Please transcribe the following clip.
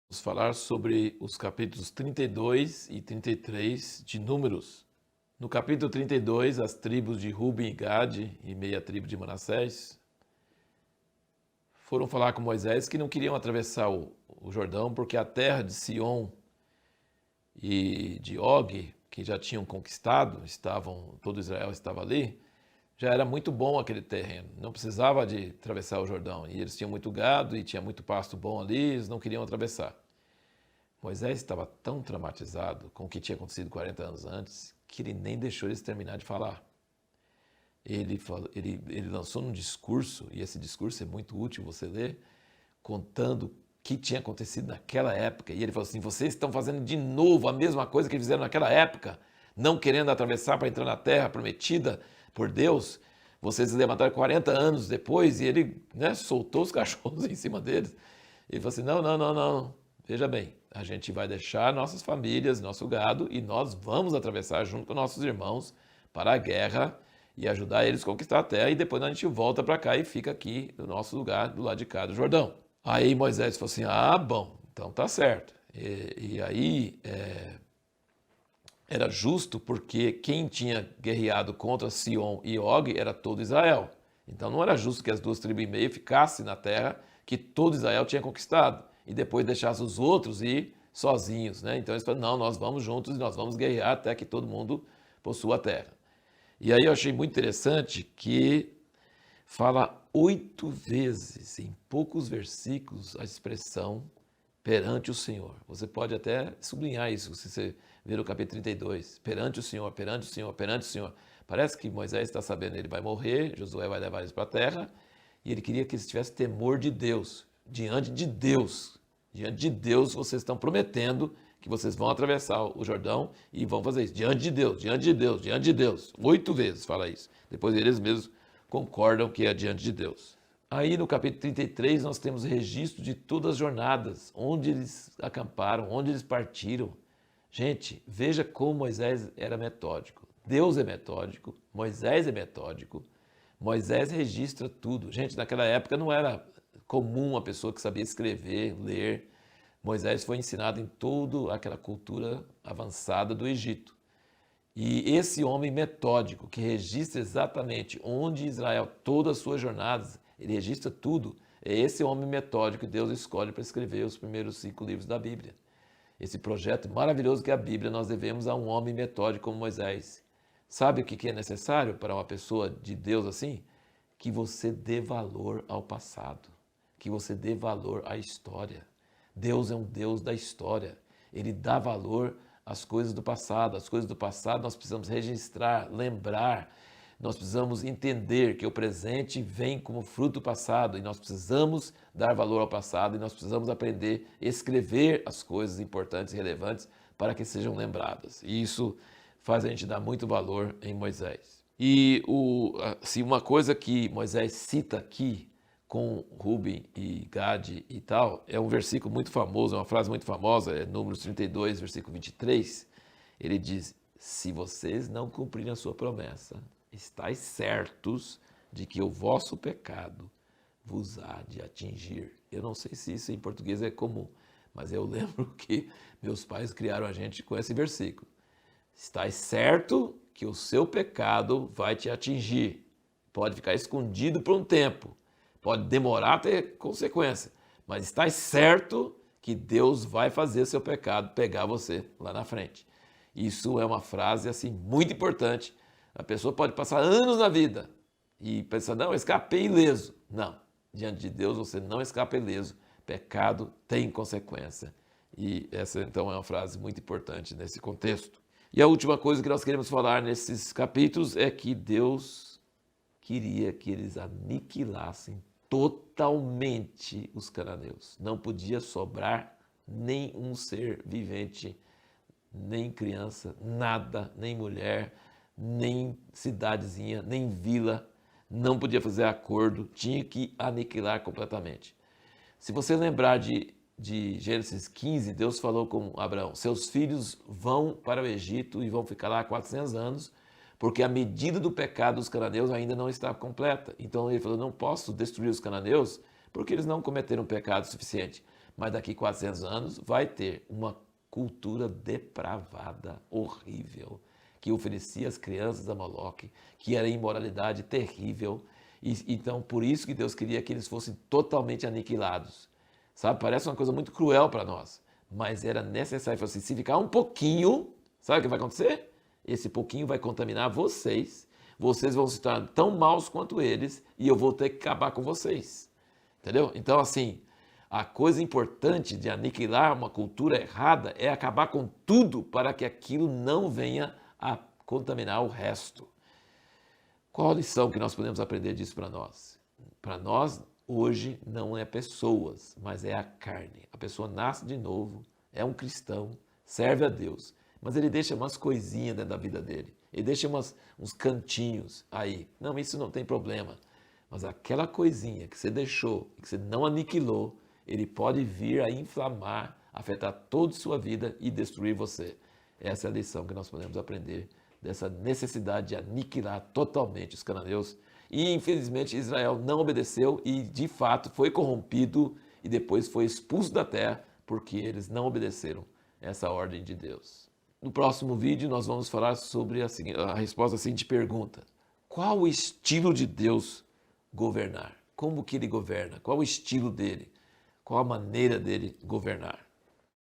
Vamos falar sobre os capítulos 32 e 33 de Números. No capítulo 32, as tribos de Ruben e Gade e meia tribo de Manassés foram falar com Moisés que não queriam atravessar o Jordão porque a terra de Sion e de Og, que já tinham conquistado, todo Israel estava ali, já era muito bom aquele terreno, não precisava de atravessar o Jordão. E eles tinham muito gado e tinha muito pasto bom ali, eles não queriam atravessar. Moisés estava tão traumatizado com o que tinha acontecido 40 anos antes que ele nem deixou eles terminar de falar. Ele lançou um discurso, e esse discurso é muito útil você ler, contando o que tinha acontecido naquela época. E ele falou assim: vocês estão fazendo de novo a mesma coisa que fizeram naquela época, não querendo atravessar para entrar na terra prometida por Deus. Vocês se levantaram 40 anos depois e ele soltou os cachorros em cima deles. Ele falou assim: não, não, não, não. Veja bem, a gente vai deixar nossas famílias, nosso gado, e nós vamos atravessar junto com nossos irmãos para a guerra e ajudar eles a conquistar a terra, e depois a gente volta para cá e fica aqui no nosso lugar, do lado de cá do Jordão. Aí Moisés falou assim: ah, bom, então tá certo. E aí era justo porque quem tinha guerreado contra Sion e Og era todo Israel. Então não era justo que as duas tribos e meia ficassem na terra que todo Israel tinha conquistado e depois deixasse os outros ir sozinhos, né? Então eles falaram: não, nós vamos juntos e nós vamos guerrear até que todo mundo possua a terra. E aí eu achei muito interessante que fala 8 vezes, em poucos versículos, a expressão perante o Senhor. Você pode até sublinhar isso, se você ver o capítulo 32. Perante o Senhor, perante o Senhor, perante o Senhor. Parece que Moisés está sabendo que ele vai morrer, Josué vai levar eles para a terra, e ele queria que eles tivessem temor de Deus, diante de Deus. Diante de Deus, vocês estão prometendo que vocês vão atravessar o Jordão e vão fazer isso. Diante de Deus, diante de Deus, diante de Deus. 8 vezes fala isso. Depois eles mesmos concordam que é diante de Deus. Aí no capítulo 33 nós temos registro de todas as jornadas, onde eles acamparam, onde eles partiram. Gente, veja como Moisés era metódico. Deus é metódico, Moisés é metódico. Moisés registra tudo. Gente, naquela época não era comum uma pessoa que sabia escrever, ler. Moisés foi ensinado em toda aquela cultura avançada do Egito. E esse homem metódico, que registra exatamente onde Israel, todas as suas jornadas, ele registra tudo, é esse homem metódico que Deus escolhe para escrever os primeiros 5 livros da Bíblia. Esse projeto maravilhoso que é a Bíblia, nós devemos a um homem metódico como Moisés. Sabe o que é necessário para uma pessoa de Deus assim? Que você dê valor ao passado, que você dê valor à história. Deus é um Deus da história. Ele dá valor às coisas do passado. As coisas do passado nós precisamos registrar, lembrar. Nós precisamos entender que o presente vem como fruto do passado e nós precisamos dar valor ao passado e nós precisamos aprender a escrever as coisas importantes e relevantes para que sejam lembradas. E isso faz a gente dar muito valor em Moisés. E uma coisa que Moisés cita aqui com Ruben e Gade e tal, é um versículo muito famoso, é uma frase muito famosa, é Números 32, versículo 23. Ele diz: se vocês não cumprirem a sua promessa, estais certos de que o vosso pecado vos há de atingir. Eu não sei se isso em português é comum, mas eu lembro que meus pais criaram a gente com esse versículo. Estais certo que o seu pecado vai te atingir. Pode ficar escondido por um tempo, pode demorar a ter consequência, mas estais certo que Deus vai fazer seu pecado pegar você lá na frente. Isso é uma frase assim muito importante. A pessoa pode passar anos na vida e pensar: não, eu escapei ileso. Não, diante de Deus você não escapa ileso. Pecado tem consequência. E essa então é uma frase muito importante nesse contexto. E a última coisa que nós queremos falar nesses capítulos é que Deus queria que eles aniquilassem totalmente os cananeus. Não podia sobrar nem um ser vivente, nem criança, nada, nem mulher, nem cidadezinha, nem vila. Não podia fazer acordo, tinha que aniquilar completamente. Se você lembrar de Gênesis 15, Deus falou com Abraão: seus filhos vão para o Egito e vão ficar lá 400 anos, porque a medida do pecado dos cananeus ainda não está completa. Então ele falou: não posso destruir os cananeus porque eles não cometeram pecado suficiente. mas daqui 400 anos vai ter uma cultura depravada, horrível, que oferecia às crianças a Moloque, que era imoralidade terrível. Então, por isso que Deus queria que eles fossem totalmente aniquilados. Sabe, parece uma coisa muito cruel para nós, mas era necessário. Assim, se ficar um pouquinho, sabe o que vai acontecer? Esse pouquinho vai contaminar vocês. Vocês vão se tornar tão maus quanto eles e eu vou ter que acabar com vocês. Entendeu? Então, assim, a coisa importante de aniquilar uma cultura errada é acabar com tudo para que aquilo não venha a contaminar o resto. Qual a lição que nós podemos aprender disso para nós? Para nós, hoje, não é pessoas, mas é a carne. A pessoa nasce de novo, é um cristão, serve a Deus, mas ele deixa umas coisinhas dentro da vida dele. Ele deixa uns cantinhos aí. Não, isso não tem problema. Mas aquela coisinha que você deixou, que você não aniquilou, ele pode vir a inflamar, afetar toda a sua vida e destruir você. Essa é a lição que nós podemos aprender dessa necessidade de aniquilar totalmente os cananeus. E, infelizmente, Israel não obedeceu e, de fato, foi corrompido e depois foi expulso da terra porque eles não obedeceram essa ordem de Deus. No próximo vídeo, nós vamos falar sobre a resposta à seguinte pergunta: qual o estilo de Deus governar? Como que ele governa? Qual o estilo dele? Qual a maneira dele governar?